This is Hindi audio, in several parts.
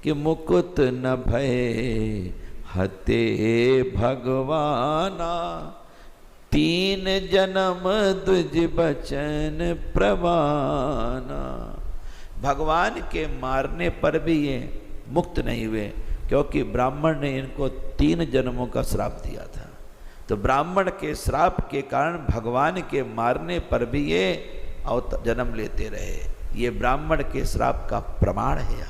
कि मुकुत न भय हते भगवाना, तीन जन्म द्विज बचन प्रवाना। भगवान के मारने पर भी ये मुक्त नहीं हुए, क्योंकि ब्राह्मण ने इनको 3 जन्मों का श्राप दिया था। तो ब्राह्मण के श्राप के कारण भगवान के मारने पर भी ये जन्म लेते रहे। ये ब्राह्मण के श्राप का प्रमाण है।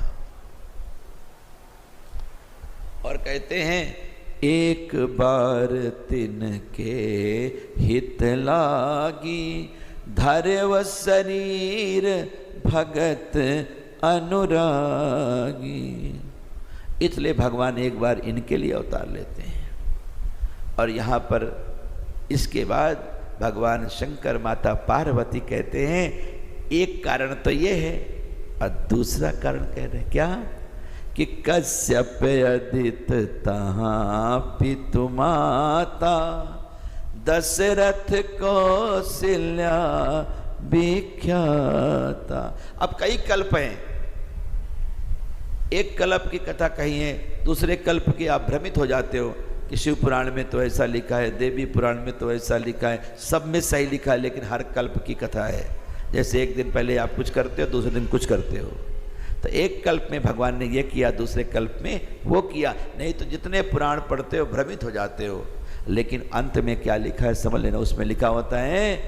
और कहते हैं एक बार तिनके हित लागी, धर्व शरीर भगत अनुरागी। इसलिए भगवान एक बार इनके लिए अवतार लेते हैं। और यहाँ पर इसके बाद भगवान शंकर माता पार्वती कहते हैं एक कारण तो ये है, और दूसरा कारण कह रहे हैं क्या, कि कश्यप अदित तहाँ पितु माता, दशरथ कौशल्या विख्याता। अब कई कल्प हैं, एक कल्प की कथा कही है, दूसरे कल्प की आप भ्रमित हो जाते हो कि शिव पुराण में तो ऐसा लिखा है, देवी पुराण में तो ऐसा लिखा है, सब में सही लिखा है, लेकिन हर कल्प की कथा है। जैसे एक दिन पहले आप कुछ करते हो, दूसरे दिन कुछ करते हो। तो एक कल्प में भगवान ने ये किया, दूसरे कल्प में वो किया। नहीं तो जितने पुराण पढ़ते हो भ्रमित हो जाते हो। लेकिन अंत में क्या लिखा है समझ लेना। उसमें लिखा होता है,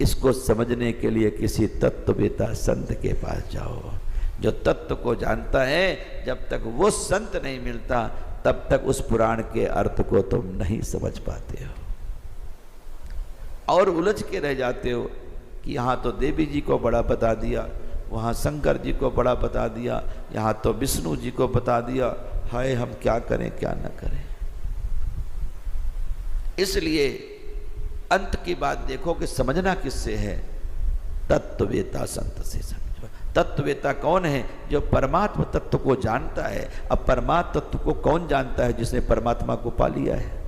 इसको समझने के लिए किसी तत्ववेता संत के पास जाओ, जो तत्व को जानता है। जब तक वो संत नहीं मिलता तब तक उस पुराण के अर्थ को तुम नहीं समझ पाते हो, और उलझ के रह जाते हो कि यहाँ तो देवी जी को बड़ा बता दिया, वहाँ शंकर जी को बड़ा बता दिया, यहाँ तो विष्णु जी को बता दिया। हाय हम क्या करें क्या न करें। इसलिए अंत की बात देखो कि समझना किससे है, तत्ववेता संत से समझो। तत्ववेता कौन है? जो परमात्मा तत्व को जानता है। अब परमात्मा तत्व को कौन जानता है? जिसने परमात्मा को पा लिया है।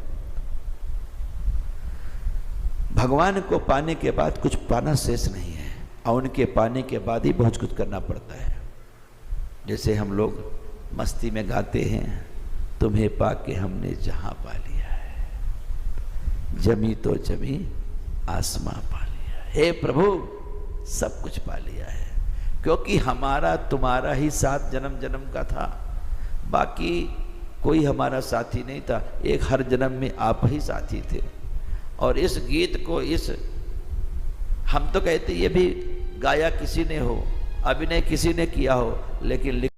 भगवान को पाने के बाद कुछ पाना शेष नहीं है, और उनके पाने के बाद ही बहुत कुछ करना पड़ता है। जैसे हम लोग मस्ती में गाते हैं, तुम्हें पाके हमने जहां पा लिया है, जमी तो जमी आसमां पा लिया है। हे प्रभु सब कुछ पा लिया है, क्योंकि हमारा तुम्हारा ही साथ जन्म जन्म का था, बाकी कोई हमारा साथी नहीं था। एक हर जन्म में आप ही साथी थे। और इस गीत को हम तो कहते ये भी गाया किसी ने हो, अभिनय किसी ने किया हो, लेकिन